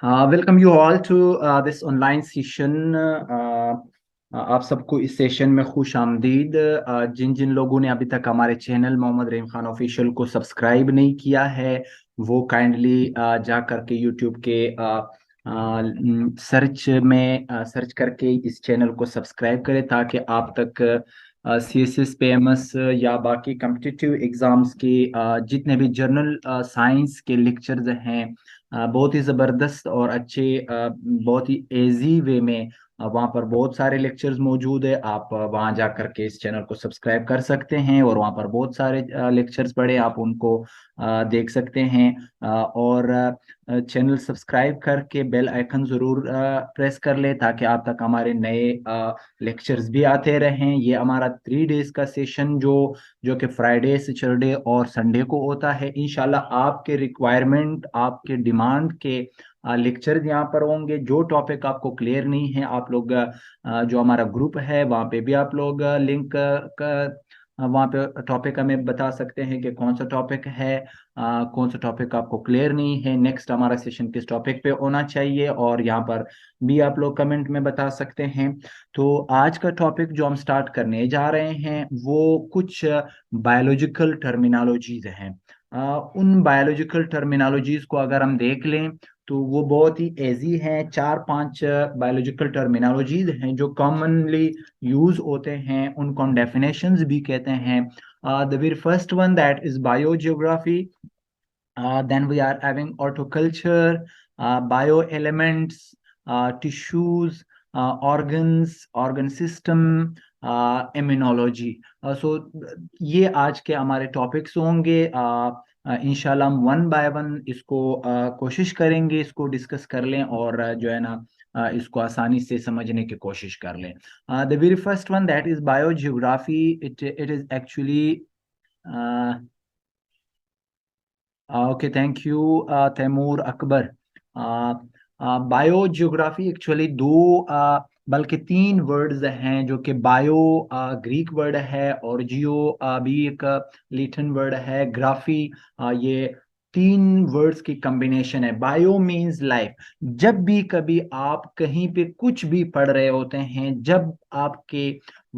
Welcome you all to this online session. आप सबको इस सेशन में खुश आमदीद। जिन जिन लोगों ने अभी तक हमारे चैनल मोहम्मद रहीम खान ऑफिशियल को सब्सक्राइब नहीं किया है, वो काइंडली जा करके यूट्यूब के सर्च में सर्च करके इस चैनल को सब्सक्राइब करें, ताकि आप तक CSS PMS या बाकी कम्पिटिटिव एग्जाम्स के जितने भी जर्नल साइंस के लेक्चर्स हैं, बहुत ही ज़बरदस्त और अच्छे, बहुत ही इजी वे में वहाँ पर बहुत सारे लेक्चर्स मौजूद है। आप वहाँ जा करके इस चैनल को सब्सक्राइब कर सकते हैं और वहाँ पर बहुत सारे लेक्चर्स पड़े, आप उनको देख सकते हैं। और चैनल सब्सक्राइब करके बेल आइकन ज़रूर प्रेस कर ले, ताकि आप तक हमारे नए लेक्चर्स भी आते रहें। ये हमारा 3 डेज का सेशन जो कि फ्राइडे सैटरडे और संडे को होता है। इंशाल्लाह आपके रिक्वायरमेंट, आपके डिमांड के लेक्चर यहाँ पर होंगे। जो टॉपिक आपको क्लियर नहीं है, आप लोग जो हमारा ग्रुप है वहाँ पे भी आप लोग लिंक का वहाँ पे टॉपिक हमें बता सकते हैं कि कौन सा टॉपिक है, कौन सा टॉपिक आपको क्लियर नहीं है, नेक्स्ट हमारा सेशन किस टॉपिक पे होना चाहिए, और यहाँ पर भी आप लोग कमेंट में बता सकते हैं। तो आज का टॉपिक जो हम स्टार्ट करने जा रहे हैं वो कुछ बायोलॉजिकल टर्मिनोलॉजीज हैं। उन बायोलॉजिकल टर्मिनोलॉजीज को अगर हम देख लें तो वो बहुत ही इजी हैं। 4-5 बायोलॉजिकल टर्मिनोलॉजीज हैं जो कॉमनली यूज होते हैं, उनको हम डेफिनेशंस भी कहते हैं। The very first one that is biogeography, then we are having horticulture, bioelements, tissues, organs, organ system, immunology. So ये आज के हमारे टॉपिक्स होंगे। इंशाल्लाह हम वन बाय वन इसको कोशिश करेंगे, इसको डिस्कस कर लें और जो है ना इसको आसानी से समझने की कोशिश कर लें। The very first one that is biogeography. It is actually okay, thank you Taimur Akbar. Bio geography actually दो बल्कि 3 वर्ड्स हैं, जो कि बायो ग्रीक वर्ड है और जियो भी एक लैटिन वर्ड है, ग्राफी ये 3 वर्ड्स की कॉम्बिनेशन है। Bio means life. जब भी कभी आप कहीं पे कुछ भी पढ़ रहे होते हैं, जब आपके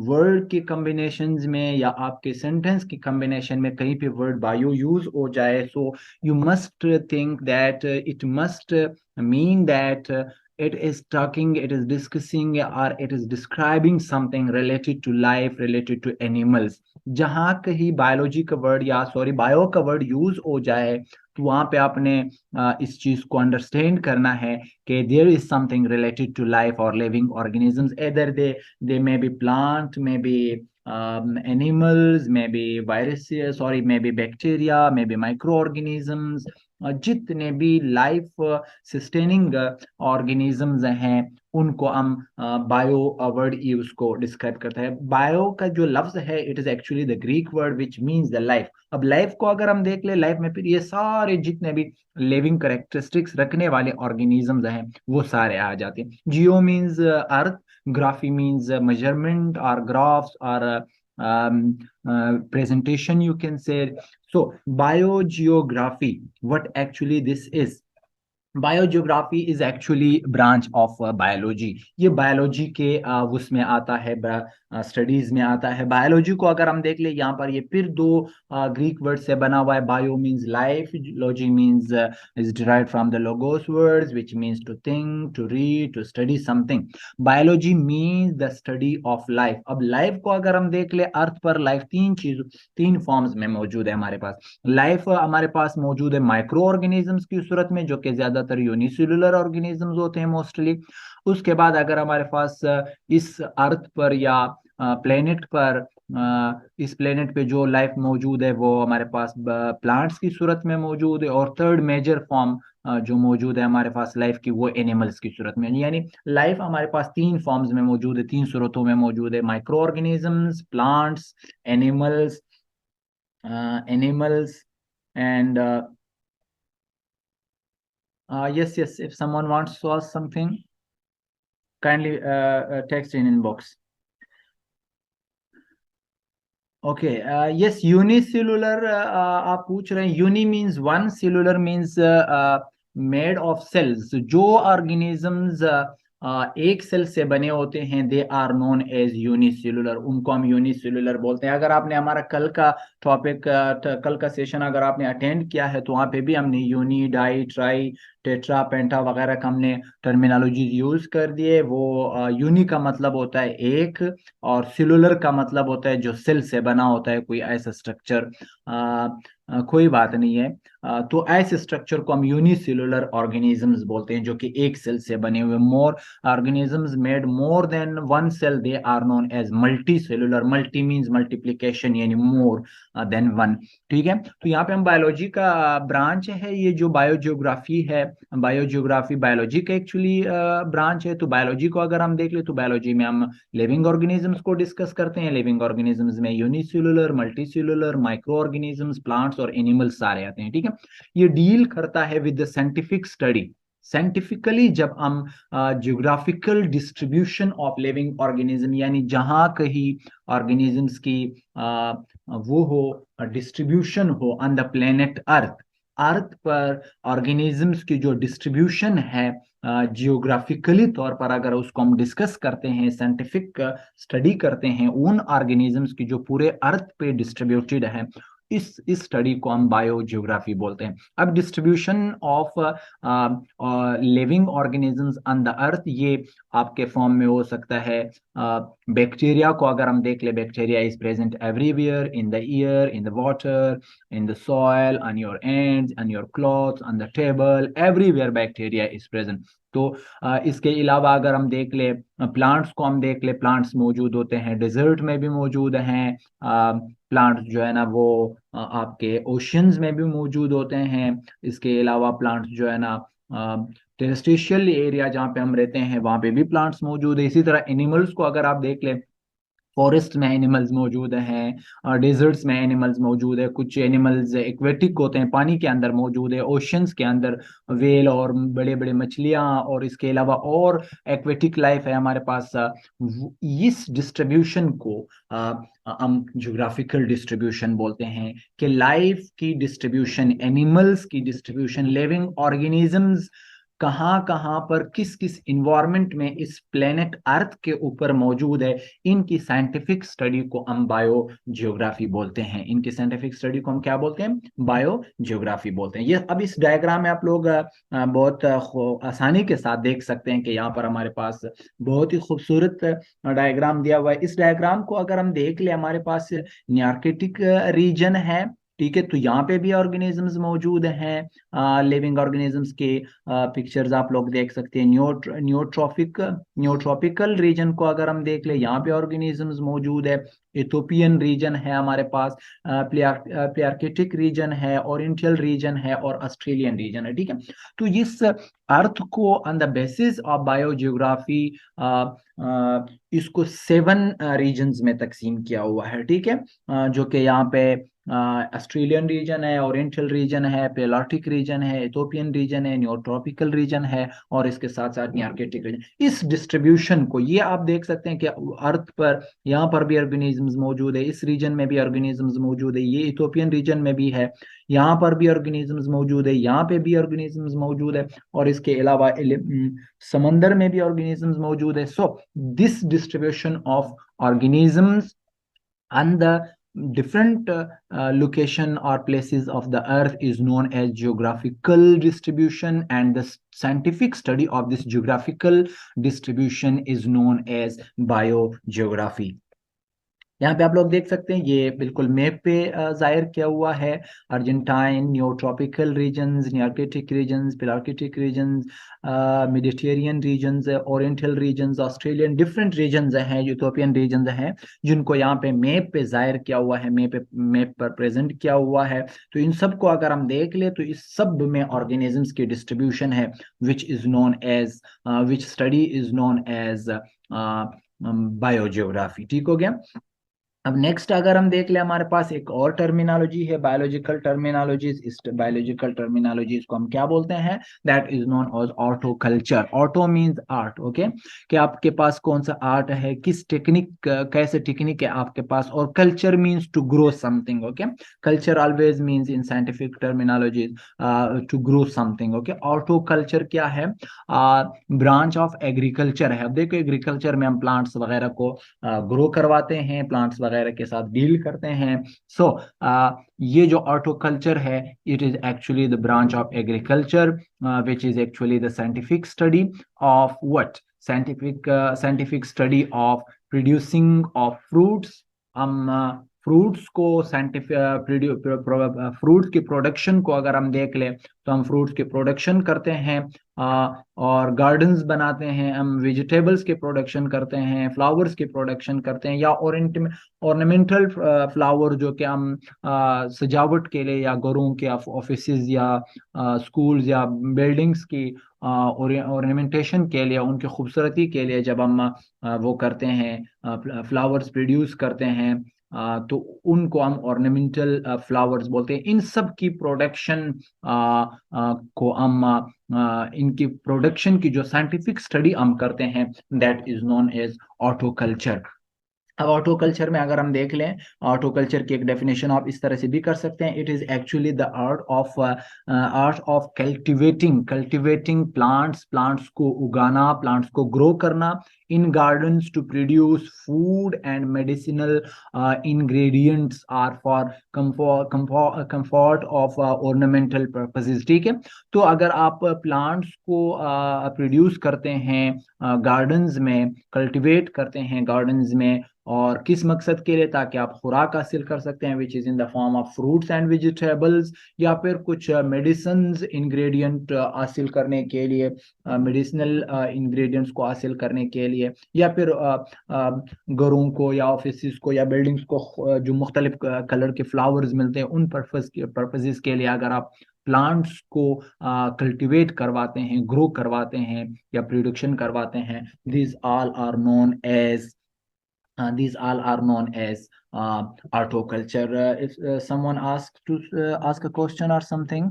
वर्ड के कॉम्बिनेशंस में या आपके सेंटेंस की कॉम्बिनेशन में कहीं पे वर्ड बायो यूज हो जाए, सो you must think that it must mean that it is talking, it is discussing, or it is describing something related to life, related to animals. जहाँ कहीं बायोलॉजी का word या sorry bio का word use हो जाए, तो वहां पे आपने इस चीज को अंडरस्टैंड करना है कि there is something related to life और living organisms, either they may be plant, may be animals, maybe viruses, sorry, maybe bacteria, maybe microorganisms, जितने भी लाइफ सस्टेनिंग ऑर्गेनिजम्स हैं उनको हम बायो वर्ड यूज को डिस्क्राइब करता है। बायो का जो लफ्ज है it is actually the Greek word which means the life. अब लाइफ को अगर हम देख ले, लाइफ में फिर ये सारे जितने भी लिविंग करेक्टरिस्टिक्स रखने वाले ऑर्गेनिजम्स हैं वो सारे आ जाते हैं। जियो means earth, graphy means measurement or graphs or presentation, you can say. So biogeography, what actually this is, biogeography is actually branch of biology. ये बायोलॉजी के उसमें आता है, स्टडीज में आता है। बायोलॉजी को अगर हम देख ले, यहाँ पर ये फिर दो ग्रीक वर्ड से बना हुआ है। Bio means life, logy means is derived from the logos words which means to think, to read, to study something. Biology means the study of life. अब लाइफ को अगर हम देख ले, अर्थ पर लाइफ तीन फॉर्म्स में मौजूद है हमारे पास। लाइफ हमारे पास मौजूद है माइक्रो ऑर्गेनिजम्स की सूरत में, जो कि ज्यादातर यूनिसेलुलर ऑर्गेनिजम्स होते हैं मोस्टली। उसके बाद अगर हमारे पास इस अर्थ पर या प्लेनेट पर, इस प्लेनेट पे जो लाइफ मौजूद है वो हमारे पास प्लांट्स की सूरत में मौजूद है। और थर्ड मेजर फॉर्म जो मौजूद है हमारे पास लाइफ की, वो एनिमल्स की सूरत में। यानी लाइफ हमारे पास 3 फॉर्म्स में मौजूद है, 3 सूरतों में मौजूद है: micro organisms, plants, animals, animals, and yes, if someone wants to ask something, kindly text in inbox. Okay, yes unicellular आप पूछ रहे हैं। Uni means one, cellular means made of cells, जो ऑर्गेनिजम्स एक सेल से बने होते हैं, they are known as unicellular, उनको हम यूनिसेलुलर बोलते हैं। अगर आपने हमारा कल का टॉपिक, कल का सेशन अगर आपने अटेंड किया है तो वहाँ पे भी हमने यूनि, डाई, ट्राई, टेट्रा, पेंटा वगैरह का हमने टर्मिनोलॉजी यूज कर दिए। वो यूनि का मतलब होता है एक, और सेलुलर का मतलब होता है जो सेल से बना होता है, कोई ऐसा स्ट्रक्चर। कोई बात नहीं है। तो ऐसे स्ट्रक्चर को हम यूनिसेलुलर ऑर्गेनिजम्स बोलते हैं, जो कि एक सेल से बने हुए। More organisms made more than one cell, they are known as multi cellular. Multi means multiplication, यानी मोर देन वन। ठीक है, तो यहाँ पे हम बायोलॉजी का ब्रांच है, ये जो बायोजियोग्राफी है, बायोजियोग्राफी बायोलॉजी का एक्चुअली ब्रांच है। तो बायोलॉजी को अगर हम देख ले तो बायोलॉजी में हम लिविंग ऑर्गेनिजम्स को डिस्कस करते हैं। लिविंग ऑर्गेनिजम्स में unicellular, multicellular, micro organisms, plants और एनिमल्स सारे आते हैं। ठीक है, ये डील करता है with the scientific study. Scientifically जब हम geographical distribution of living organism, यानी जहां कहीं ऑर्गेनिजम्स की वो हो, distribution on the planet earth, earth पर ऑर्गेनिजम्स की जो डिस्ट्रीब्यूशन है जियोग्राफिकली तौर पर, अगर उसको हम डिस्कस करते हैं, साइंटिफिक स्टडी करते हैं उन ऑर्गेनिजम्स की जो पूरे अर्थ पे डिस्ट्रीब्यूटेड है, इस स्टडी को हम बायोजियोग्राफी बोलते हैं। अब distribution of living organisms on the earth, ये आपके फॉर्म में हो सकता है। बैक्टीरिया को अगर हम देख ले, bacteria is present everywhere, in the air, in the water, in the soil, on your hands, on your clothes, on the table, everywhere bacteria is present. तो इसके अलावा अगर हम देख ले, प्लांट्स को हम देख ले, प्लांट्स मौजूद होते हैं डेजर्ट में भी मौजूद हैं। प्लांट्स जो है ना वो आपके ओशियंस में भी मौजूद होते हैं। इसके अलावा प्लांट्स जो है ना टेरेस्ट्रिशियल एरिया जहाँ पे हम रहते हैं वहाँ पे भी प्लांट्स मौजूद है। इसी तरह एनिमल्स को अगर आप देख ले, फॉरेस्ट में एनिमल्स मौजूद हैं, और डेजर्ट्स में एनिमल्स मौजूद है। कुछ एनिमल्स एक्वेटिक होते हैं, पानी के अंदर मौजूद है, ओशंस के अंदर वेल और बड़े बड़े मछलियां, और इसके अलावा और एक्वेटिक लाइफ है हमारे पास। इस डिस्ट्रीब्यूशन को हम ज्योग्राफिकल डिस्ट्रीब्यूशन बोलते हैं, कि लाइफ की डिस्ट्रीब्यूशन, एनिमल्स की डिस्ट्रीब्यूशन, लिविंग ऑर्गेनिजम्स कहाँ कहाँ पर किस किस इन्वायरमेंट में इस प्लेनेट अर्थ के ऊपर मौजूद है, इनकी साइंटिफिक स्टडी को हम बायो जियोग्राफी बोलते हैं। इनकी साइंटिफिक स्टडी को हम क्या बोलते हैं? बायो जियोग्राफी बोलते हैं। ये अब इस डायग्राम में आप लोग बहुत आसानी के साथ देख सकते हैं कि यहाँ पर हमारे पास बहुत ही खूबसूरत डायग्राम दिया हुआ है। इस डायग्राम को अगर हम देख ले, हमारे पास न्यार्केटिक रीजन है। ठीक है, तो यहाँ पे भी ऑर्गेनिजम्स मौजूद हैं, लिविंग ऑर्गेनिजम्स के पिक्चर्स आप लोग देख सकते हैं। न्यूट्रॉपिकल रीजन को अगर हम देख ले, यहाँ पे ऑर्गेनिजम्स मौजूद है। इथोपियन रीजन है हमारे पास, प्लियार्कटिक रीजन है, ओरिएंटल रीजन है, और ऑस्ट्रेलियन रीजन है। ठीक है, तो इस अर्थ को on the basis of biogeography इसको 7 रीजन्स में तकसीम किया हुआ है। ठीक है, जो कि यहाँ पे ऑस्ट्रेलियन रीजन है, ओरिएंटल रीजन है, पेलार्टिक रीजन है, इथोपियन रीजन है, न्यूट्रॉपिकल रीजन है, और इसके साथ साथ आर्कटिक रीजन। इस डिस्ट्रीब्यूशन को ये आप देख सकते हैं कि अर्थ पर यहाँ पर भी ऑर्गेनिजम्स मौजूद है, इस रीजन में भी ऑर्गेनिजम्स मौजूद है, ये इथोपियन रीजन में भी है, यहाँ पर भी ऑर्गेनिजम्स मौजूद है, यहाँ पे भी ऑर्गेनिजम्स मौजूद है, और इसके अलावा समंदर में भी ऑर्गेनिजम्स मौजूद है। So this distribution of organisms and the different location or places of the earth is known as geographical distribution, and the scientific study of this geographical distribution is known as biogeography. यहाँ पे आप लोग देख सकते हैं, ये बिल्कुल map पे जाहिर किया हुआ है। Argentine, neotropical regions, nearctic regions, palearctic regions, Mediterranean regions, oriental regions, Australian, different regions हैं, यूरोपियन रीजन्स हैं, जिनको यहाँ पे मैप पे जाहिर किया हुआ है, मैप पर प्रेजेंट किया हुआ है। तो इन सब को अगर हम देख ले तो इस सब में ऑर्गेनिजम्स की डिस्ट्रीब्यूशन है, which is known as which study is known as biogeography. ठीक हो गया। अब नेक्स्ट अगर हम देख ले, हमारे पास एक और टर्मिनोलॉजी है, बायोलॉजिकल टर्मिनोलॉजीज। इस बायोलॉजिकल टर्मिनोलॉजीज को हम क्या बोलते हैं? That is known as horticulture. Auto means art, okay, कि आपके पास कौन सा आर्ट है, किस टेक्निक, कैसे टेक्निक है आपके पास। और culture means to grow something, okay. Culture always means in scientific terminologies to grow something, okay. Horticulture क्या है? ब्रांच ऑफ एग्रीकल्चर है। अब देखो, एग्रीकल्चर में हम प्लांट्स वगैरह को ग्रो करवाते हैं, प्लांट्स वगैरह के साथ डील करते हैं। सो ये जो ऑटोकल्चर है, it is actually the branch of agriculture which is actually the scientific study of what, scientific study of producing of fruits. हम फ्रूट्स को साइंटिफिक फ्रूट्स की प्रोडक्शन को अगर हम देख ले, तो हम फ्रूट्स की प्रोडक्शन करते हैं, और गार्डन्स बनाते हैं, हम वेजिटेबल्स की प्रोडक्शन करते हैं, फ्लावर्स की प्रोडक्शन करते हैं, या ऑर्नामेंटल फ्लावर जो कि हम सजावट के लिए, या घरों के ऑफिसेज या स्कूल्स या बिल्डिंग्स की ऑर्नामेंटेशन के लिए, उनकी खूबसूरती के लिए जब हम वो करते हैं, फ्लावर्स प्रोड्यूस करते हैं, तो उनको हम ऑर्नामेंटल फ्लावर्स बोलते हैं। इन सब की प्रोडक्शन को हम इनकी प्रोडक्शन की जो साइंटिफिक स्टडी हम करते हैं, दैट इज नोन एज ऑटोकल्चर। अब ऑटोकल्चर में अगर हम देख लें, ऑटोकल्चर की एक डेफिनेशन आप इस तरह से भी कर सकते हैं। It is actually the art of cultivating plants को उगाना, प्लांट्स को ग्रो करना in gardens to produce food and medicinal ingredients or for comfort of ornamental purposes, ठीक है। तो अगर आप प्लांट्स को प्रोड्यूस करते हैं गार्डन्स में, कल्टिवेट करते हैं गार्डन्स में, और किस मकसद के लिए? ताकि आप खुराक हासिल कर सकते हैं, which is in the form of fruits and vegetables, या फिर कुछ मेडिसिन इंग्रेडिएंट हासिल करने के लिए, मेडिसिनल इंग्रेडिएंट्स को हासिल करने के लिए, या फिर घरों को या ऑफिस को या बिल्डिंग्स को जो मुख्तलिफ कलर के फ्लावर्स मिलते हैं, उन पर्पजेस के लिए अगर आप प्लांट्स को कल्टिवेट करवाते हैं, ग्रो करवाते हैं, या प्रोडक्शन करवाते हैं, these all are known as these all are known as horticulture. If someone asks to ask a question or something,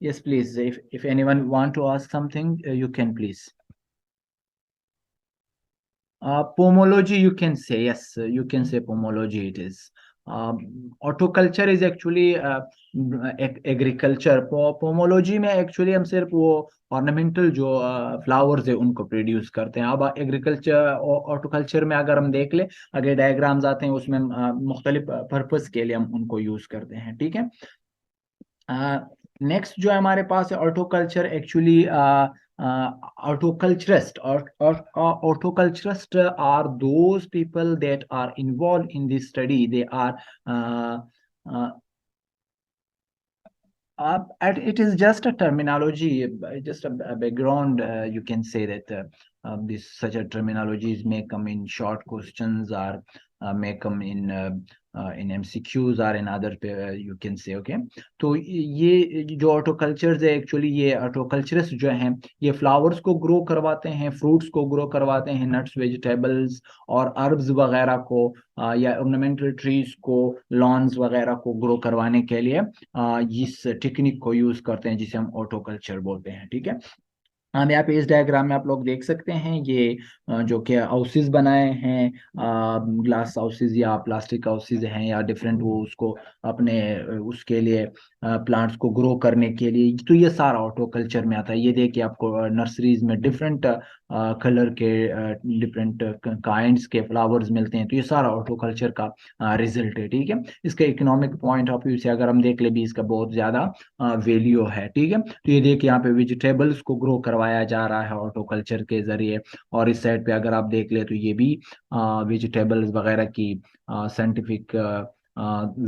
yes, please. If anyone want to ask something, you can please. Pomology, you can say, yes, you can say pomology. It is. Horticulture is actually agriculture. Pomology में actually हम सिर्फ वो ornamental जो flowers है उनको produce करते हैं। अब एग्रीकल्चर, हॉर्टिकल्चर में अगर हम देख ले, अगर डायग्राम्स आते हैं उसमें मुख्तलिफ पर्पस के लिए हम उनको यूज करते हैं, ठीक है। नेक्स्ट जो हमारे पास है horticulture, actually horticulturist or horticulturist are those people that are involved in this study. They are uh, uh, it is just a terminology, just a background. You can say that this such a terminologies may come in short questions, or may come in MCQs or in other you can say, okay. तो ये जो ऑटोकल्चर्स है, actually ये ऑटोकल्चरिस्ट जो हैं, ये flowers को grow करवाते हैं, फ्रूट्स को ग्रो करवाते हैं, नट्स, वेजिटेबल्स और अर्ब्स वगैरह को, या ऑर्नामेंटल ट्रीज को, लॉन्स वगैरह को ग्रो करवाने के लिए इस टेक्निक को यूज करते हैं, जिसे हम ऑटोकल्चर बोलते हैं, ठीक है। हम यहाँ पे इस डायग्राम में आप लोग देख सकते हैं, ये जो कि हाउसेस बनाए हैं, ग्लास हाउसेस या प्लास्टिक हाउसेस हैं, या डिफरेंट वो उसको अपने उसके लिए प्लांट्स को ग्रो करने के लिए, तो ये सारा ऑटोकल्चर में आता है। ये देखिए, आपको नर्सरीज में डिफरेंट कलर के डिफरेंट काइंड्स के फ्लावर्स मिलते हैं, तो ये सारा ऑटोकल्चर का रिजल्ट है, ठीक है। इसका इकोनॉमिक पॉइंट ऑफ व्यू से अगर हम देख ले भी, इसका बहुत ज्यादा वैल्यू है, ठीक है। तो ये देखिए, यहाँ पे वेजिटेबल्स को ग्रो करवाया जा रहा है ऑटोकल्चर के जरिए, और इस साइड पे अगर आप देख ले तो ये भी वेजिटेबल्स वगैरह की साइंटिफिक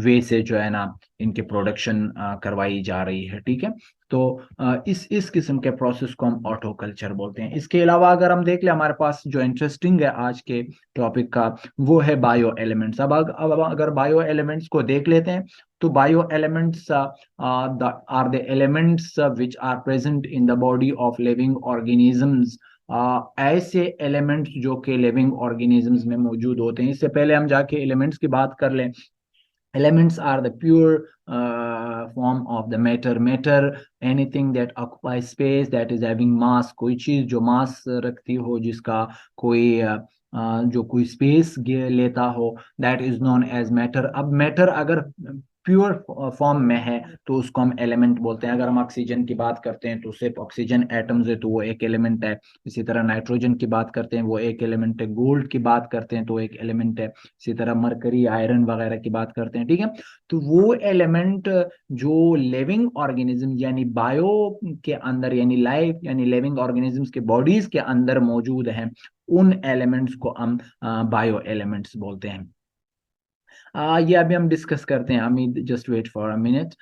वे से जो है ना, इनके प्रोडक्शन करवाई जा रही है, ठीक है। तो इस किस्म के प्रोसेस को हम ऑटोकल्चर बोलते हैं। इसके अलावा अगर हम देख ले, हमारे पास जो इंटरेस्टिंग है आज के टॉपिक का, वो है बायो एलिमेंट्स। अब अगर बायो एलिमेंट्स को देख लेते हैं, तो bio elements are the elements which are present in the body of living organisms ऐसे एलिमेंट्स जो कि लिविंग ऑर्गेनिजम्स में मौजूद होते हैं। इससे पहले हम जाके एलिमेंट्स की बात कर लें। Elements are the pure form of the matter. Matter, anything that occupies space, that is having mass. कोई चीज जो मास रखती हो, जिसका कोई जो कोई स्पेस लेता हो, that is known as matter. अब matter अगर प्योर फॉर्म में है तो उसको हम एलिमेंट बोलते हैं। अगर हम ऑक्सीजन की बात करते हैं तो सिर्फ ऑक्सीजन एटम्स है तो वो एक एलिमेंट है। इसी तरह नाइट्रोजन की बात करते हैं वो एक एलिमेंट है। गोल्ड की बात करते हैं तो एक एलिमेंट है। इसी तरह मरकरी, आयरन वगैरह की बात करते हैं, ठीक है। तो वो एलिमेंट जो लिविंग ऑर्गेनिज्म यानी बायो के अंदर, यानी लाइफ यानी लिविंग ऑर्गेनिजम्स के बॉडीज के अंदर मौजूद हैं, उन एलिमेंट्स को हम बायो एलिमेंट्स बोलते हैं। ये अभी हम डिस्कस करते हैं। Amit, just wait for a minute.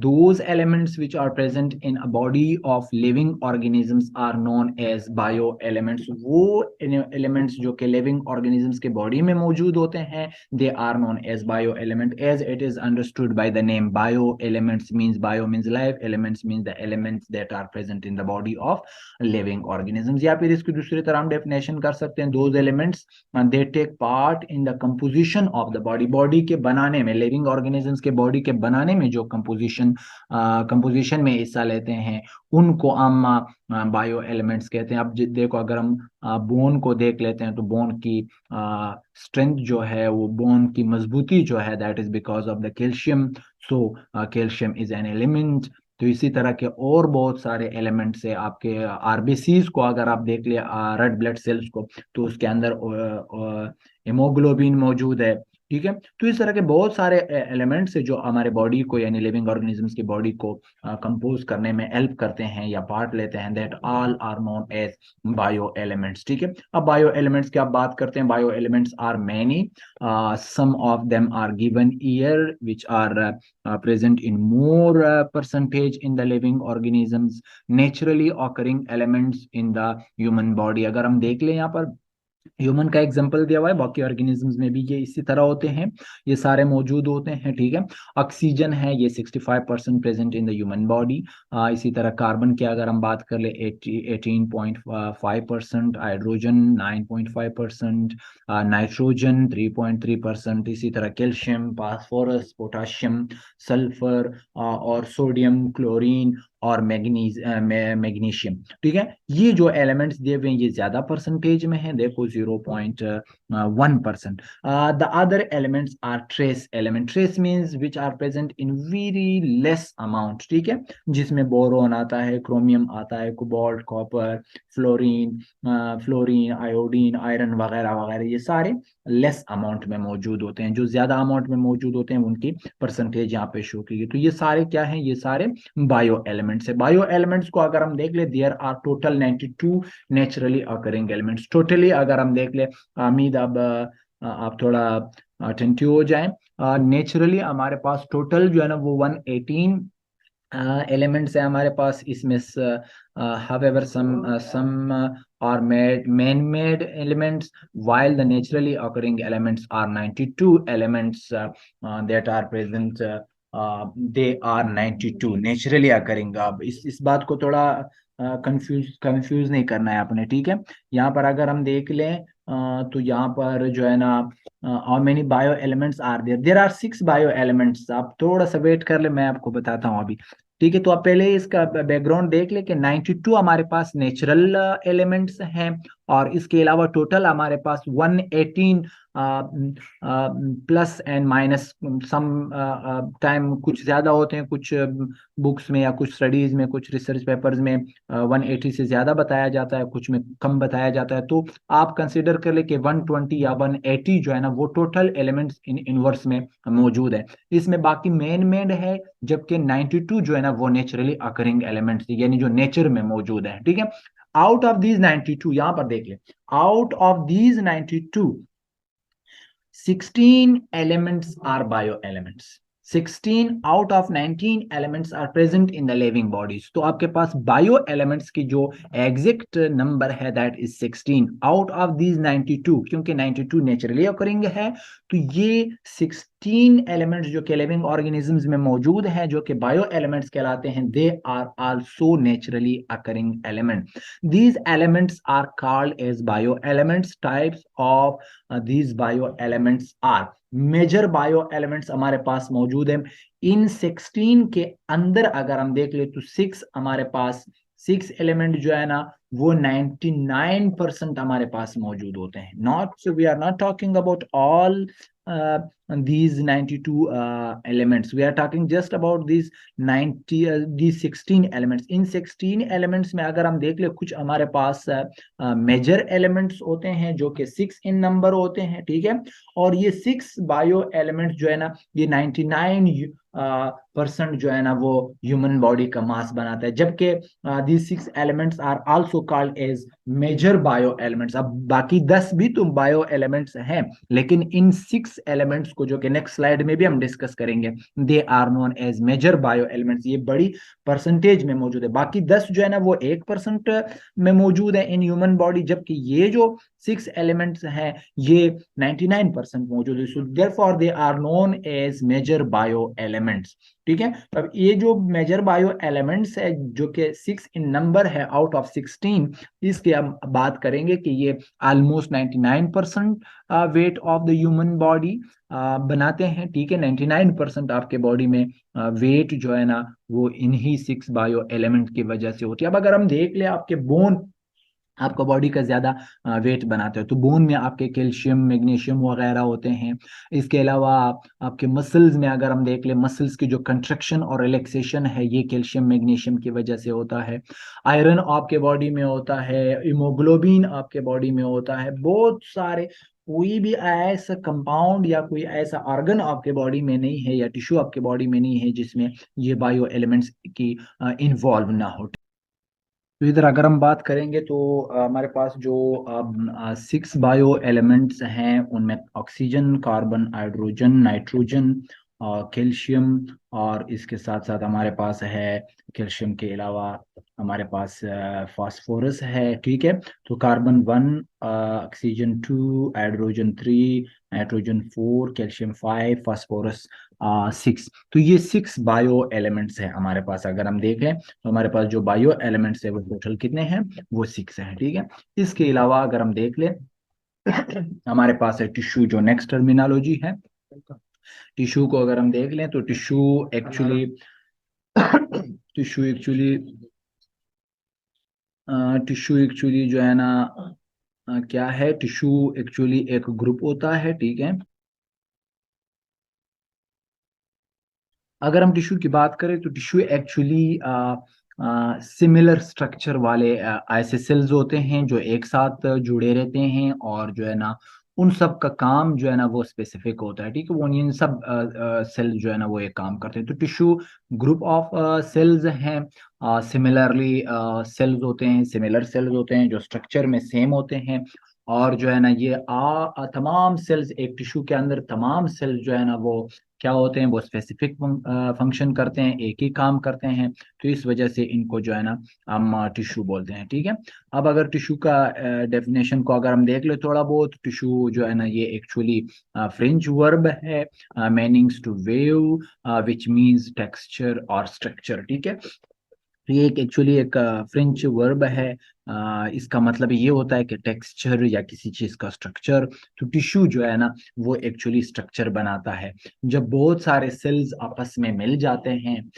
Those elements which are present in a body of living organisms are known as bio elements. वो एलिमेंट्स जो कि लिविंग ऑर्गेनिजम्स के बॉडी में मौजूद होते हैं, they are known as bio element, as it is understood by the name. Bio elements means, bio means life, elements means the elements that are present in the body of living organisms. या फिर इसकी दूसरी तरह हम definition कर सकते हैं, those elements they take part in the composition of the body. Body के बनाने में, लिविंग ऑर्गेनिजम्स के बॉडी के बनाने में जो कंपोजिशन में हिस्सा लेते हैं, उनको हम बायो एलिमेंट्स कहते हैं। अब देखो, अगर हम बोन को देख लेते हैं तो बोन की स्ट्रेंथ जो है, वो बोन की मजबूती जो है, that is because of the calcium. So calcium is an element. तो इसी तरह के और बहुत सारे एलिमेंट्स है। आपके आरबीसीज को अगर आप देख ले, रेड ब्लड सेल्स को, तो उसके अंदर हेमोग्लोबिन मौजूद है, ठीक है। तो इस तरह के बहुत सारे एलिमेंट्स है जो हमारे बॉडी को, यानी लिविंग ऑर्गेनिजम्स की बॉडी को कंपोज करने में हेल्प करते हैं या पार्ट लेते हैं। That all are known as bio elements, ठीक है। अब बायो एलिमेंट्स की आप बात करते हैं। Bio elements are many, some of them are given here, which are present in more percentage in the living organisms, naturally occurring elements in the human body। अगर हम देख लें यहाँ पर ह्यूमन का एग्जांपल दिया हुआ है, बाकी ऑर्गेनिजम्स में भी ये इसी तरह होते हैं, ये सारे मौजूद होते हैं, ठीक है। ऑक्सीजन है, ये 65% present in the human body. इसी तरह कार्बन की अगर हम बात कर ले, 18.5%, हाइड्रोजन 9.5%, नाइट्रोजन 3.3%, इसी तरह कैल्शियम, फास्फोरस, पोटाशियम, सल्फर और सोडियम, क्लोरीन और मैग्नीशियम, ठीक है। ये जो एलिमेंट्स दिए हुए हैं ये ज्यादा परसेंटेज में है, देखो 0.1%। The other elements are trace element. Trace means which are present in very less amount, ठीक है, जिसमें बोरोन आता है, क्रोमियम आता है, cobalt, copper, fluorine, iodine, iron वगैरह वगैरह, ये सारे लेस अमाउंट में मौजूद होते हैं। जो ज्यादा अमाउंट में मौजूद होते हैं उनकी परसेंटेज यहाँ पे शो की गई। तो ये सारे क्या हैं, ये सारे बायो एलिमेंट्स है। बायो एलिमेंट्स को अगर हम देख ले, there are total 92 naturally occurring elements. Totally अगर हम देख ले, उम्मीद अब आप थोड़ा अटेंटिव हो जाएं। नेचुरली हमारे पास टोटल जो है ना वो 118 एलिमेंट्स है हमारे पास। इसमें however some are man-made elements, while the naturally occurring elements are 92 elements that are present, they are 92 naturally occurring. अब इस बात को थोड़ा कंफ्यूज नहीं करना है आपने, ठीक है। यहाँ पर अगर हम देख लें तो यहाँ पर जो है ना, how many bio elements are there, there are 6 bio elements. आप थोड़ा सा वेट कर ले, मैं आपको बताता हूँ अभी, ठीक है। तो आप पहले इसका बैकग्राउंड देख ले कि 92 हमारे पास नेचुरल एलिमेंट्स हैं, और इसके अलावा टोटल हमारे पास 118 plus and minus, some time कुछ ज्यादा होते हैं, कुछ बुक्स में या कुछ स्टडीज में, कुछ रिसर्च पेपर्स में 180 से ज्यादा बताया जाता है, कुछ में कम बताया जाता है। तो आप कंसिडर कर ले कि 120 या 180 जो है ना वो टोटल एलिमेंट्स इन इनवर्स में मौजूद है। इसमें बाकी मेन मेड है, जबकि 92 जो है ना वो नेचुरली अकरिंग एलिमेंट्स यानी जो नेचर में मौजूद है, ठीक है। आउट ऑफ दीज 92, यहां पर देख ले, out of these 92 16 elements are bioelements। 16 out of 19 elements are present in the living bodies। तो आपके पास बायो एलिमेंट्स की जो एग्जैक्ट नंबर है that is 16 out of these 92। क्योंकि 92 नेचुरली ऑकरिंग है, तो ये 16 एलिमेंट्स जो कि लिविंग ऑर्गेनिजम्स में मौजूद हैं, जो कि बायो एलिमेंट्स कहलाते हैं, they are also naturally occurring element. These elements are called as bio elements. Types of these bio elements are, major bio elements हमारे पास मौजूद है. इन 16 के अंदर अगर हम देख ले तो हमारे पास 6 एलिमेंट जो है ना वो 99% हमारे पास मौजूद होते हैं. Not, we are not talking about all these 92 elements. We are talking just about these 16 elements. In 16 elements में अगर हम देख ले, कुछ हमारे पास मेजर एलिमेंट्स होते हैं जो कि 6 इन नंबर होते हैं, ठीक है. और ये 6 बायो एलिमेंट्स जो है ना, ये 99% जो है ना वो ह्यूमन बॉडी का मास बनाता है, जबकि these 6 elements are also called as major bio elements. अब बाकी 10 भी तो बायो एलिमेंट्स हैं, लेकिन इन 6 एलिमेंट्स को, जो कि नेक्स्ट स्लाइड में भी हम डिस्कस करेंगे, they are known as major bio elements. ये बड़ी परसेंटेज में मौजूद है. बाकी 10 जो है ना वो 1% में मौजूद है इन ह्यूमन बॉडी, जबकि ये जो 6 एलिमेंट्स हैं ये 99% मौजूद है. So therefore they are known as major bio elements. ठीक है. अब ये जो मेजर बायो एलिमेंट्स है जो कि 6 इन नंबर है आउट ऑफ 16, इसकी हम बात करेंगे कि ये almost 99% weight of the human body बनाते हैं. ठीक है. 99% आपके बॉडी में वेट जो है ना वो इन्हीं 6 बायो एलिमेंट की वजह से होती है. अब अगर हम देख ले, आपके बोन आपका बॉडी का ज्यादा वेट बनाते हैं, तो बोन में आपके कैल्शियम, मैग्नीशियम वगैरह होते हैं. इसके अलावा आपके मसल्स में अगर हम देख ले, मसल्स की जो कंट्रक्शन और रिलैक्सेशन है ये कैल्शियम मैग्नीशियम की वजह से होता है. आयरन आपके बॉडी में होता है, हीमोग्लोबिन आपके बॉडी में होता है. बहुत सारे, कोई भी ऐसा कंपाउंड या कोई ऐसा ऑर्गन आपके बॉडी में नहीं है या टिश्यू आपके बॉडी में नहीं है जिसमें ये बायो एलिमेंट्स की इन्वॉल्व ना हो. तो इधर अगर हम बात करेंगे तो हमारे पास जो 6 बायो एलिमेंट्स हैं उनमें ऑक्सीजन, कार्बन, हाइड्रोजन, नाइट्रोजन और कैल्शियम, और इसके साथ साथ हमारे पास है कैल्शियम के अलावा हमारे पास फास्फोरस है. ठीक है. तो carbon 1, oxygen 2, hydrogen 3, nitrogen 4, calcium 5, phosphorus 6. तो ये 6 बायो एलिमेंट्स है हमारे पास. अगर हम देखें तो हमारे पास जो बायो एलिमेंट्स है वो टोटल कितने हैं, वो 6 हैं. ठीक है. इसके अलावा अगर हम देख ले हमारे पास है टिश्यू, जो नेक्स्ट टर्मिनोलॉजी है. टिश्यू को अगर हम देख लें तो टिश्यू एक्चुअली टिश्यू एक्चुअली जो है ना क्या है, टिश्यू एक्चुअली एक ग्रुप होता है. ठीक है. अगर हम टिश्यू की बात करें तो टिश्यू एक्चुअली सिमिलर स्ट्रक्चर वाले ऐसे सेल्स होते हैं जो एक साथ जुड़े रहते हैं, और जो है ना उन सब का काम जो है ना वो स्पेसिफिक होता है. ठीक है. वो इन सब सेल्स जो है ना वो एक काम करते हैं. तो टिश्यू ग्रुप ऑफ सेल्स हैं, सिमिलरली सेल्स होते हैं, सिमिलर सेल्स होते हैं जो स्ट्रक्चर में सेम होते हैं. और जो है ना ये तमाम सेल्स एक टिश्यू के अंदर, तमाम सेल्स जो है ना वो क्या होते हैं, वो स्पेसिफिक फंक्शन करते हैं, एक ही काम करते हैं. तो इस वजह से इनको जो है ना हम टिश्यू बोलते हैं. ठीक है. अब अगर टिश्यू का डेफिनेशन को अगर हम देख ले थोड़ा बहुत, टिश्यू जो है ना ये एक्चुअली फ्रेंच वर्ब है, meanings to weave, which means texture और स्ट्रक्चर. ठीक है. तो ये एक एक्चुअली एक फ्रेंच वर्ब है. इसका मतलब ये होता है कि टेक्सचर या किसी चीज का स्ट्रक्चर. तो टिश्यू जो है ना वो एक्चुअली स्ट्रक्चर बनाता है. जब बहुत सारे सेल्स आपस में मिल जाते हैं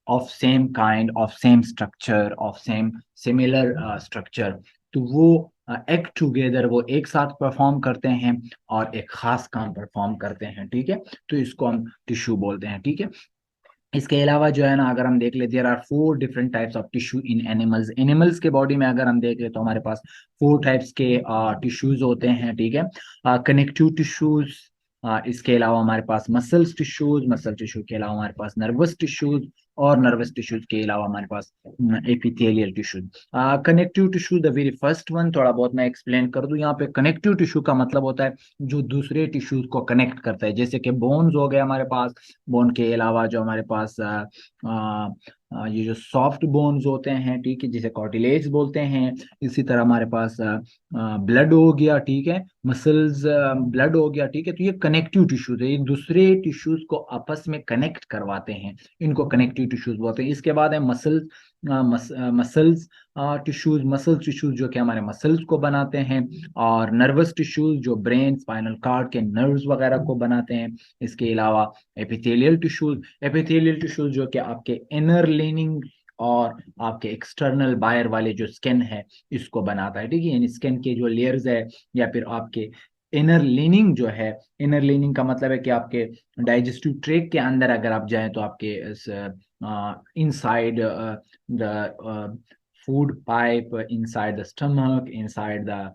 of same kind, of same structure, of same similar structure, तो वो एक्ट टुगेदर, वो एक साथ परफॉर्म करते हैं और एक खास काम परफॉर्म करते हैं. ठीक है. तो इसको हम टिश्यू बोलते हैं. ठीक है. इसके अलावा जो है ना अगर हम देख ले, there are 4 different types of tissue in animals. Animals के बॉडी में अगर हम देख ले तो हमारे पास 4 टाइप्स के टिश्यूज होते हैं. ठीक है. कनेक्टिव टिश्यूज, इसके अलावा हमारे पास मसल्स टिश्यूज, मसल टिश्यू के अलावा हमारे पास नर्वस टिश्यूज, और नर्वस टिश्यूज के अलावा हमारे पास epithelial tissues. Connective tissue, the very first one, थोड़ा बहुत मैं एक्सप्लेन कर दूं. यहाँ पे कनेक्टिव टिश्यू का मतलब होता है जो दूसरे टिश्यूज को कनेक्ट करता है, जैसे कि बोन्स हो गए हमारे पास. बोन के अलावा जो हमारे पास ये जो सॉफ्ट बोन्स होते हैं, ठीक है, जिसे कार्टिलेज बोलते हैं. इसी तरह हमारे पास ब्लड हो गया. ठीक है. मसल्स, ब्लड हो गया, ठीक है। तो ये कनेक्टिव टिश्यूज है, ये दूसरे टिश्यूज को आपस में कनेक्ट करवाते हैं, इनको कनेक्टिव टिश्यूज बोलते हैं। इसके बाद है muscles, muscles tissues, muscle tissues जो कि हमारे मसल्स को बनाते हैं, और नर्वस टिश्यूज जो ब्रेन, स्पाइनल कॉर्ड के नर्व्स वगैरह को बनाते हैं। इसके अलावा एपिथेलियल टिश्यूज, एपिथेलियल टिश्यूज जो कि आपके इनर लिनिंग और आपके एक्सटर्नल बायर वाले जो स्किन है इसको बनाता है, ठीक है। यानी स्किन के जो लेयर्स है या फिर आपके इनर लिनिंग जो है, इनर लिनिंग का मतलब है कि आपके डाइजेस्टिव ट्रैक्ट के अंदर अगर आप जाएं तो आपके inside the food pipe, inside the stomach, inside the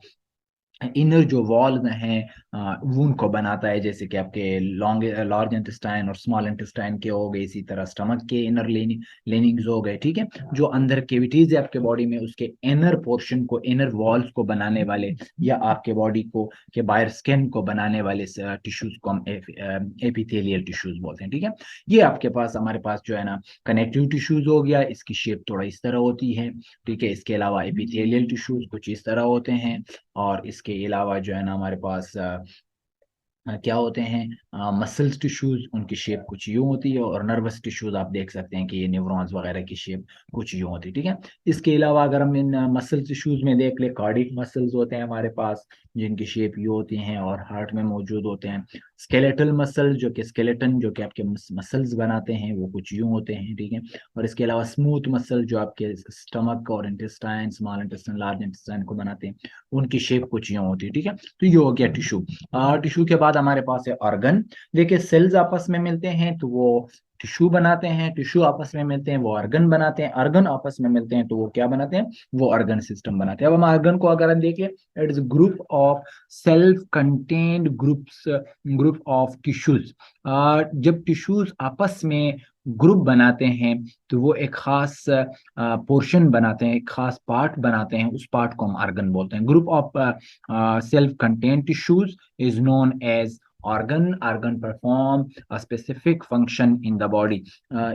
inner जो वॉल्स हैं वो उनको बनाता है, जैसे कि आपके लॉन्ग लार्ज इंटेस्टाइन और स्मॉल इंटेस्टाइन के हो गए, इसी तरह स्टमक के इनर लेनिंग्स हो गए, ठीक है। जो अंदर केविटीज है आपके बॉडी में, उसके इनर पोर्शन को, इनर वॉल्स को बनाने वाले या आपके बॉडी को के बाहर स्किन को बनाने वाले टिश्यूज को हम एपिथेलियल टिश्यूज बोलते हैं, ठीक है। ये आपके पास, हमारे पास जो है ना कनेक्टिव टिश्यूज हो गया, इसकी शेप थोड़ा इस तरह होती है, ठीक है। इसके अलावा एपिथेलियल टिश्यूज कुछ इस तरह होते हैं, और इसके अलावा जो है ना हमारे पास क्या होते हैं मसल्स टिश्यूज, उनकी शेप कुछ यूं होती है, और नर्वस टिश्यूज आप देख सकते हैं कि ये न्यूरॉन्स वगैरह की शेप कुछ यूं होती है, ठीक है। इसके अलावा अगर हम इन मसल टिश्यूज में देख ले, कार्डिक मसल्स होते हैं हमारे पास जिनकी शेप यूं होती हैं और हार्ट में मौजूद होते हैं। स्केलेटल मसल जो कि स्केलेटन जो कि आपके मसल्स बनाते हैं वो कुछ यूं होते हैं, ठीक है। और इसके अलावा स्मूथ मसल जो आपके स्टमक और intestine, small intestine, large intestine को बनाते हैं, उनकी शेप कुछ यूं होती है, ठीक है। तो ये हो गया टिश्यू। टिश्यू के बाद हमारे पास है ऑर्गन। देखिए सेल्स आपस में मिलते हैं तो वो टिश्यू बनाते हैं, टिश्यू आपस में मिलते हैं वो ऑर्गन बनाते हैं, ऑर्गन आपस में मिलते हैं तो वो क्या बनाते हैं, वो ऑर्गन सिस्टम बनाते हैं। अब हम ऑर्गन को अगर हम देखें, it is group of self contained groups, group of tissues. जब टिश्यूज आपस में ग्रुप बनाते हैं तो वो एक खास पोर्शन बनाते हैं, एक खास पार्ट बनाते हैं, उस पार्ट को हम ऑर्गन बोलते हैं। Group of self contained tissues is known as organ. Organ perform a specific function in the body.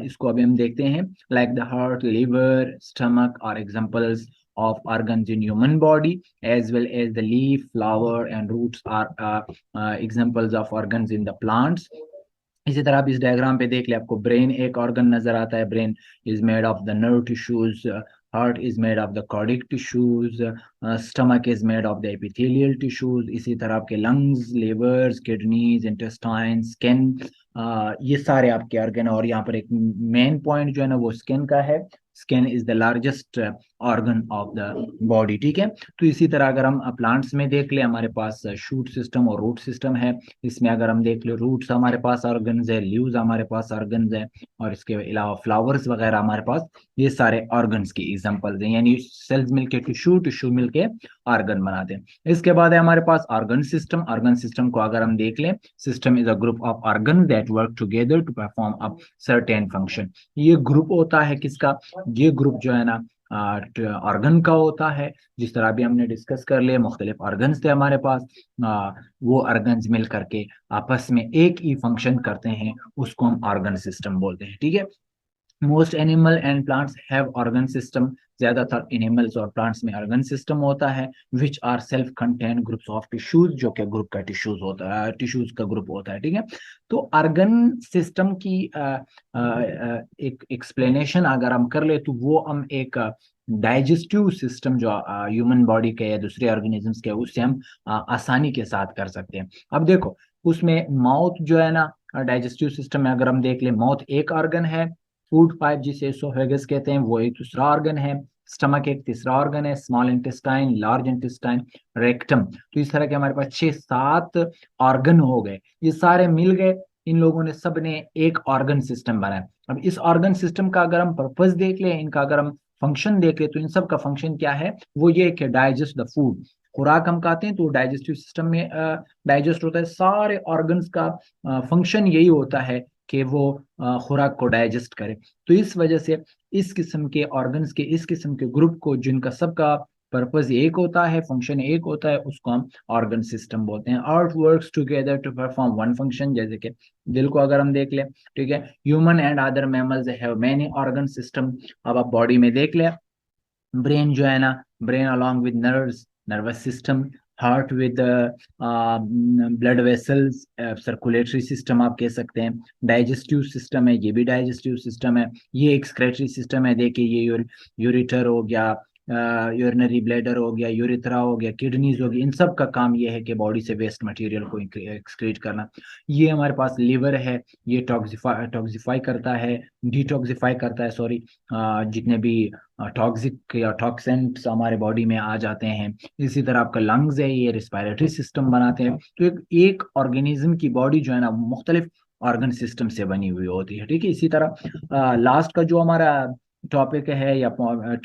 इसको अभी हम देखते हैं, like the heart, liver, stomach are examples of organs in human body, as well as the leaf, flower and roots are examples of organs in the plants. इसी तरह आप इस diagram पे देख ले, आपको ब्रेन एक ऑर्गन नजर आता है, brain is made of the nerve tissues, heart is made of the cardiac tissues, stomach is made of the epithelial tissues. इसी तरह आपके lungs, levers, kidneys, intestine, skin, ये सारे आपके ऑर्गन। और यहाँ पर एक मेन पॉइंट जो है ना वो स्किन का है, skin is the largest organ of the body, ठीक है। तो इसी तरह अगर हम प्लांट्स में देख ले, हमारे पास शूट सिस्टम और रूट सिस्टम है। इसमें अगर हम देख ले, रूट्स हमारे पास ऑर्गन्स है, लीव्स हमारे पास ऑर्गन्स है, और इसके अलावा फ्लावर्स वगैरह हमारे पास, ये सारे ऑर्गन्स की एग्जांपल्स हैं। यानी सेल्स मिलके टिश्यू, टिश्यू मिलके ऑर्गन बनाते हैं। इसके बाद है हमारे पास ऑर्गन सिस्टम। ऑर्गन सिस्टम को अगर हम देख लें, system is a group of organ that work together to perform a certain function. ये ग्रुप होता है किसका, ये ग्रुप जो है ना ऑर्गन का होता है। जिस तरह अभी हमने डिस्कस कर लिए, मुख्तलिफ ऑर्गन्स थे हमारे पास, वो ऑर्गन्स मिल करके आपस में एक ही फंक्शन करते हैं, उसको हम ऑर्गन सिस्टम बोलते हैं, ठीक है। Most animal and plants have organ system. ज्यादातर एनिमल्स और प्लांट्स में ऑर्गन सिस्टम होता है, which are self contained groups of tissues, जो कि ग्रुप का टिश्यूज होता है, टिश्यूज का ग्रुप होता है, ठीक है। तो ऑर्गन सिस्टम की एक एक्सप्लेनेशन अगर हम कर ले तो वो हम एक डाइजेस्टिव सिस्टम जो ह्यूमन बॉडी के या दूसरे ऑर्गेनिजम्स के, उससे हम आसानी के साथ कर सकते हैं। अब देखो उसमें माउथ जो है ना, डाइजेस्टिव सिस्टम में अगर हम देख ले, माउथ एक ऑर्गन है, फूड पाइप जिसे एसोफेगस कहते हैं वो एक दूसरा ऑर्गन है, स्टमक एक तीसरा ऑर्गन है, small intestine, large intestine, rectum. तो इस तरह के हमारे पास 6-7 ऑर्गन हो गए, ये सारे मिल गए, इन लोगों ने सब ने एक ऑर्गन सिस्टम बनाया। अब इस ऑर्गन सिस्टम का अगर हम पर्पस देख ले, इनका अगर हम फंक्शन देख ले, तो इन सब का फंक्शन क्या है, वो ये कि डाइजेस्ट द फूड, खुराक हम खाते हैं तो डाइजेस्टिव सिस्टम में डाइजेस्ट होता है। सारे ऑर्गन्स का फंक्शन यही होता है कि वो खुराक को डाइजेस्ट करे। तो इस वजह से इस किस्म के ऑर्गन्स के, इस किस्म के ग्रुप को, जिनका सबका पर्पस एक होता है, फंक्शन एक होता है, उसको हम ऑर्गन सिस्टम बोलते हैं। Art works together to perform one function. जैसे कि दिल को अगर हम देख ले, ठीक है, human and other mammals have many organ system. अब आप बॉडी में देख ले, ब्रेन जो है ना, brain along with nerves, nervous system, heart with blood vessels, circulatory system आप कह सकते हैं, डाइजेस्टिव सिस्टम है, ये भी डाइजेस्टिव सिस्टम है, ये एक्सक्रेटरी सिस्टम है, देखिए ये यूरिटर हो गया, यूरिनरी ब्लैडर हो गया, यूरिथ्रा हो गया, किडनीज हो गई, इन सब का काम ये है कि बॉडी से वेस्ट मटेरियल को एक्सक्रीट करना। ये हमारे पास लिवर है, ये टॉक्सिफाई करता है, डिटॉक्सिफाई करता है, सॉरी, जितने भी टॉक्सिक या टॉक्सेंट्स हमारे बॉडी में आ जाते हैं। इसी तरह आपका लंग्स है, ये रिस्पायरेटरी सिस्टम बनाते हैं। तो एक ऑर्गेनिज्म की बॉडी जो है ना मुख्तलिफ ऑर्गन सिस्टम से बनी हुई होती है, ठीक है। इसी तरह लास्ट का जो हमारा टॉपिक है या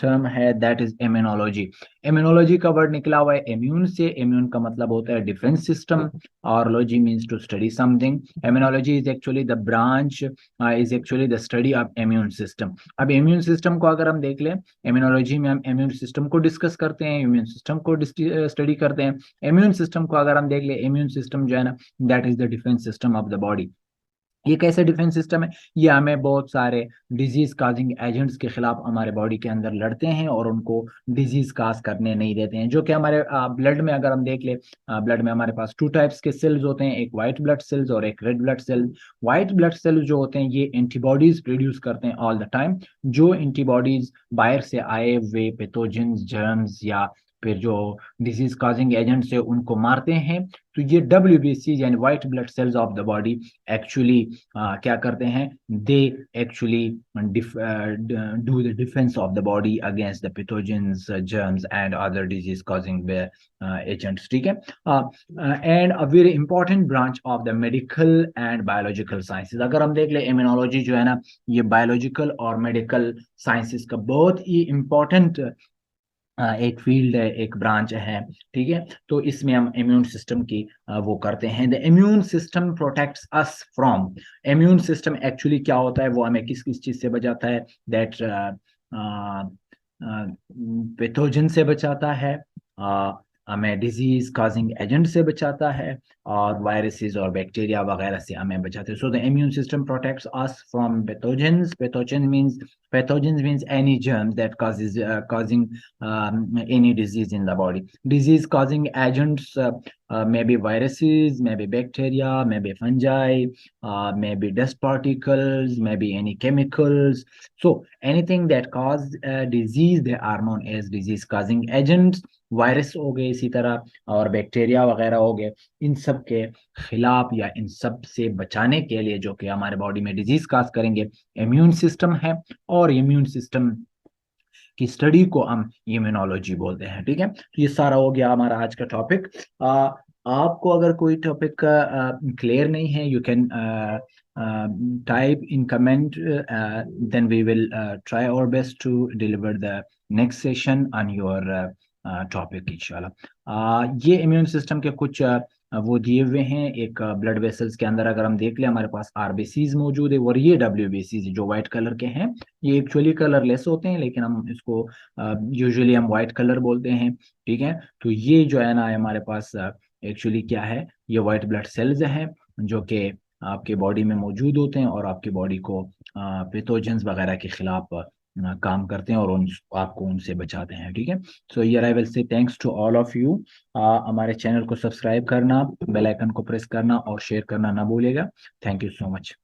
टर्म है, दैट इज इम्यूनोलॉजी। इम्यूनोलॉजी का वर्ड निकला हुआ है इम्यून से, इम्यून का मतलब होता है डिफेंस सिस्टम, और logy means to study something. Immunology is actually the branch, is actually the study of immune system. अब इम्यून सिस्टम को अगर हम देख लें, इम्यूनोलॉजी में हम इम्यून सिस्टम को डिस्कस करते हैं, इम्यून सिस्टम को स्टडी करते हैं। इम्यून सिस्टम को अगर हम देख लें, इम्यून सिस्टम जो है ना, that is the defence system of the body. ये कैसे डिफेंस सिस्टम है? ये हमें बहुत सारे डिजीज काजिंग एजेंट्स के खिलाफ हमारे बॉडी के अंदर लड़ते हैं और उनको डिजीज काज करने नहीं देते हैं। जो कि हमारे ब्लड में अगर हम देख ले, ब्लड में हमारे पास टू टाइप्स के सेल्स होते हैं, एक वाइट ब्लड सेल्स और एक red blood cells. White blood cells जो होते हैं ये एंटीबॉडीज प्रोड्यूस करते हैं ऑल द टाइम। जो एंटीबॉडीज बाहर से आए हुए पैथोजेंस, जर्म्स या फिर जो डिजीज काजिंग एजेंट्स है उनको मारते हैं। तो ये WBC यानी white blood cells of the body actually क्या करते हैं, they actually do the defence of the body against the pathogens, germs and other disease causing agents, ठीक है। And a very important branch of the medical and biological sciences. अगर हम देख ले, immunology जो है ना, ये बायोलॉजिकल और मेडिकल साइंसेज का बहुत ही इंपॉर्टेंट एक फील्ड है, एक ब्रांच है, ठीक है। तो इसमें हम इम्यून सिस्टम की वो करते हैं। The immune system protects us from, immune system actually क्या होता है, वो हमें किस किस चीज से बचाता है, दैट पैथोजन से बचाता है, हमें डिजीज काजिंग एजेंट से बचाता है, और वायरसेस और बैक्टीरिया वगैरह से हमें बचाते हैं। So the immune system protects us from pathogens. Pathogens means any germs that causing any disease in the body. Disease causing agents maybe viruses, maybe bacteria, maybe fungi, maybe dust particles, maybe any chemicals. So anything that cause disease, they are known as disease causing agents. Virus हो गए इसी तरह, और bacteria वगैरह हो गए, इन सब के खिलाफ या इन सब से बचाने के लिए जो कि हमारे बॉडी में डिजीज काज करेंगे, इम्यून सिस्टम है। और इम्यून सिस्टम की स्टडी को हम इम्यूनोलॉजी बोलते हैं, ठीक है। तो ये सारा हो गया हमारा आज का टॉपिक। आपको अगर कोई टॉपिक क्लियर नहीं है, you can type in comment, then we will try our best to deliver the next session on your topic इंशाल्लाह। ये इम्यून सिस्टम के कुछ वो दिए हुए हैं। एक ब्लड वेसल्स के अंदर अगर हम देख ले, हमारे पास RBCs मौजूद है, और ये WBCs जो व्हाइट कलर के हैं, ये एक्चुअली कलरलेस होते हैं, लेकिन हम इसको यूजुअली हम व्हाइट कलर बोलते हैं, ठीक है। तो ये जो है ना हमारे पास एक्चुअली क्या है, ये व्हाइट ब्लड सेल्स हैं जो कि आपके बॉडी में मौजूद होते हैं और आपकी बॉडी को पैथोजेंस वगैरह के खिलाफ काम करते हैं और आपको उनसे बचाते हैं, ठीक है। So here I will say thanks to all of you. हमारे चैनल को सब्सक्राइब करना, बेल आइकन को प्रेस करना और शेयर करना ना भूलिएगा। Thank you so much.